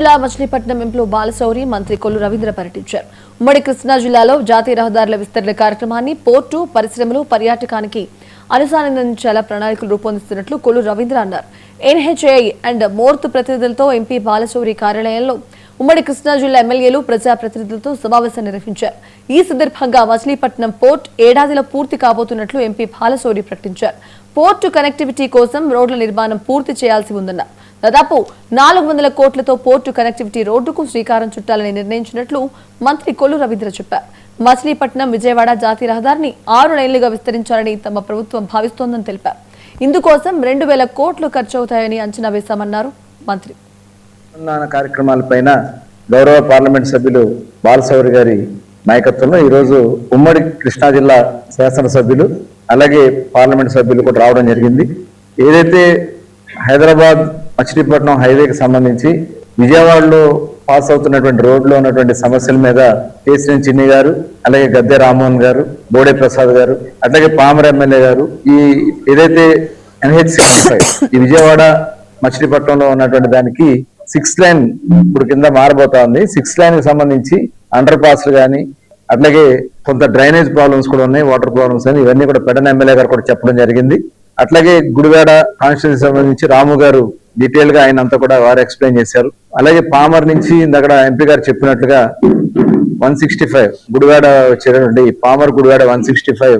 జిల్లా మచిలీపట్నం ఎంపీ బాలశౌరి మంత్రి కొల్లు రవీంద్ర పర్యటించారు. ఉమ్మడి కృష్ణా జిల్లాలో జాతీయ రహదారుల విస్తరణ కార్యక్రమాన్ని పోర్టు పరిశ్రమలు పర్యాటకానికి అనుసంధానించేలా ప్రణాళికలు రూపొందిస్తున్నట్లు కొల్లు రవీంద్ర అన్నారు. ఎన్హెచ్ఏఐ అండ్ మోర్త్ ప్రతినిధులతో ఎంపీ బాలశౌరి కార్యాలయంలో ఉమ్మడి కృష్ణా జిల్లా ఎమ్మెల్యేలు ప్రజాప్రతినిధులతో సమావేశం నిర్వహించారు. ఈ సందర్భంగా మచిలీపట్నం పోర్ట్ ఏడాదిలో పూర్తి కాబోతున్నట్లు ఎంపీ బాలశౌరి ప్రకటించారు. పోర్టు కనెక్టివిటీ కోసం రోడ్ల నిర్మాణం పూర్తి చేయాల్సి ఉందన్నారు. దాదాపు 400 కోట్లతో పోర్టు కనెక్టివిటీ రోడ్డుకు శ్రీకారం చుట్టాలని నిర్ణయించినట్లు మంత్రి కొల్లు రవీంద్ర చెప్పారు. మచిలీపట్నం విజయవాడ జాతీయ రహదారిని 6 లైన్లుగా విస్తరించాలని తమ ప్రభుత్వం భావిస్తోందని తెలిపారు. ఇందుకోసం 2000 కోట్లు ఖర్చవుతాయని అంచనా వేశామన్నారు మంత్రి. కార్యక్రమాలపైన గౌరవ పార్లమెంట్ సభ్యులు బాలశౌరి గారి నాయకత్వంలో ఈరోజు ఉమ్మడి కృష్ణా జిల్లా శాసనసభ్యులు అలాగే పార్లమెంట్ సభ్యులు కూడా రావడం జరిగింది. ఏదైతే హైదరాబాద్ మచిలీపట్నం హైవేకి సంబంధించి విజయవాడలో పాస్ అవుతున్నటువంటి రోడ్లో ఉన్నటువంటి సమస్యల మీద కేసీఎన్ చిన్ని గారు, అలాగే గద్దె రామ్మోహన్ గారు, బోడే ప్రసాద్ గారు, అట్లాగే పామర ఎమ్మెల్యే గారు ఈ ఏదైతే NH65 ఈ విజయవాడ మచిలీపట్నంలో ఉన్నటువంటి దానికి 6 లైన్ ఇప్పుడు కింద మారబోతా ఉంది. 6 లైన్ కి సంబంధించి అండర్ పాస్లు కానీ అట్లాగే కొంత డ్రైనేజ్ ప్రాబ్లమ్స్ కూడా ఉన్నాయి, వాటర్ ప్రాబ్లమ్స్ అని ఇవన్నీ కూడా పెడన ఎమ్మెల్యే గారు కూడా చెప్పడం జరిగింది. అట్లాగే గుడివాడ కాన్స్టిట్యూన్సీ సంబంధించి రాము గారు డీటెయిల్ గా ఆయన అంతా కూడా వారు ఎక్స్ప్లెయిన్ చేశారు. అలాగే పామర్ నుంచి అక్కడ ఎంపీ గారు చెప్పినట్లుగా 165 గుడివాడ వచ్చేటటువంటి పామర్ గుడివాడ 165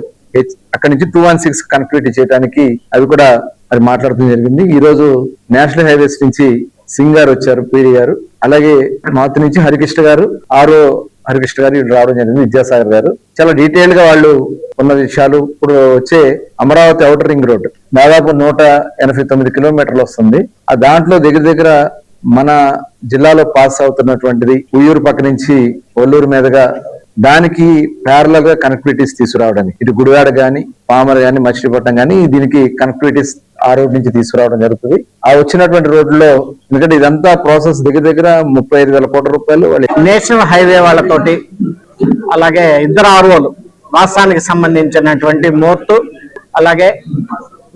అక్కడి నుంచి 216 కనెక్టివిటీ చేయడానికి అవి కూడా అది మాట్లాడటం జరిగింది. ఈ రోజు నేషనల్ హైవేస్ నుంచి సింగ్ గారు వచ్చారు, పీడి గారు, అలాగే మాతృ నుంచి హరికృష్ణ గారు, హరికృష్ణ గారు రావడం జరిగింది, విద్యాసాగర్ గారు చాలా డీటెయిల్ గా వాళ్ళు ఉన్న విషయాలు. ఇప్పుడు వచ్చే అమరావతి ఔటర్ రింగ్ రోడ్ దాదాపు 189 కిలోమీటర్లు వస్తుంది. ఆ దాంట్లో దగ్గర మన జిల్లాలో పాస్ అవుతున్నటువంటిది ఉయ్యూరు పక్క నుంచి ఒల్లూరు మీదుగా దానికి ప్యారలల్ గా కనెక్టివిటీస్ తీసుకురావడానికి ఇటు గుడివాడ గాని పామర్ గాని మచిలీపట్నం గాని దీనికి కనెక్టివిటీస్ ఆ రోడ్ నుంచి తీసుకురావడం జరుగుతుంది. ఆ వచ్చినటువంటి రోడ్లో ఎందుకంటే ఇదంతా ప్రాసెస్ దగ్గర 35,000 కోట్ల రూపాయలు నేషనల్ హైవే వాళ్ళతోటి అలాగే ఇద్దరు ఆర్ఓలు రాష్ట్రానికి సంబంధించినటువంటి మోర్టు అలాగే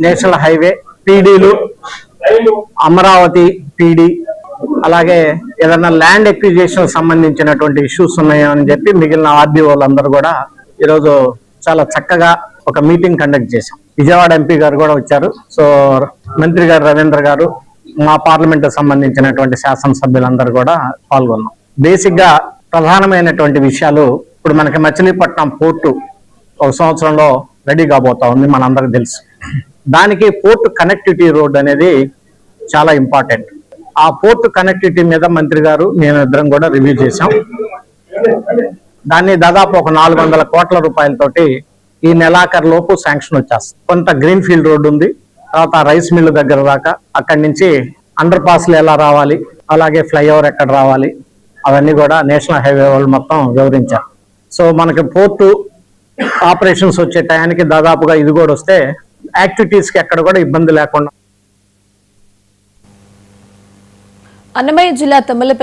నేషనల్ హైవే పీడీలు అమరావతి పీడీ అలాగే ఏదైనా ల్యాండ్ ఎక్విజిషన్ సంబంధించినటువంటి ఇష్యూస్ ఉన్నాయో అని చెప్పి మిగిలిన ఆర్డీఓలందరూ కూడా ఈరోజు చాలా చక్కగా ఒక మీటింగ్ కండక్ట్ చేశాం. విజయవాడ ఎంపీ గారు కూడా వచ్చారు. సో మంత్రి గారు రవీంద్ర గారు మా పార్లమెంట్ సంబంధించినటువంటి శాసనసభ్యులందరూ కూడా పాల్గొన్నాం. బేసిక్ గా ప్రధానమైనటువంటి విషయాలు ఇప్పుడు మనకి మచిలీపట్నం పోర్టు 1 సంవత్సరంలో రెడీ కాబోతా ఉంది, మనందరికి తెలుసు. దానికి పోర్టు కనెక్టివిటీ రోడ్ అనేది చాలా ఇంపార్టెంట్. ఆ పోర్టు కనెక్టివిటీ మీద మంత్రి గారు నేను ఇద్దరం కూడా రివ్యూ చేశాం. దాన్ని దాదాపు ఒక 400 కోట్ల రూపాయలతోటి ఈ నెలాఖరు లోపు శాంక్షన్ వచ్చేస్తుంది. కొంత గ్రీన్ ఫీల్డ్ రోడ్ ఉంది, తర్వాత రైస్ మిల్లు దగ్గర దాకా, అక్కడి నుంచి అండర్ పాస్లు ఎలా రావాలి, అలాగే ఫ్లైఓవర్ ఎక్కడ రావాలి, అవన్నీ కూడా నేషనల్ హైవే వాళ్ళు మొత్తం వివరించారు. సో మనకి పోర్టు ఆపరేషన్స్ వచ్చే టయానికి దాదాపుగా ఇది కూడా వస్తే యాక్టివిటీస్కి ఎక్కడ కూడా ఇబ్బంది లేకుండా. అన్నమయ్య జిల్లా తమ్మలపల్లి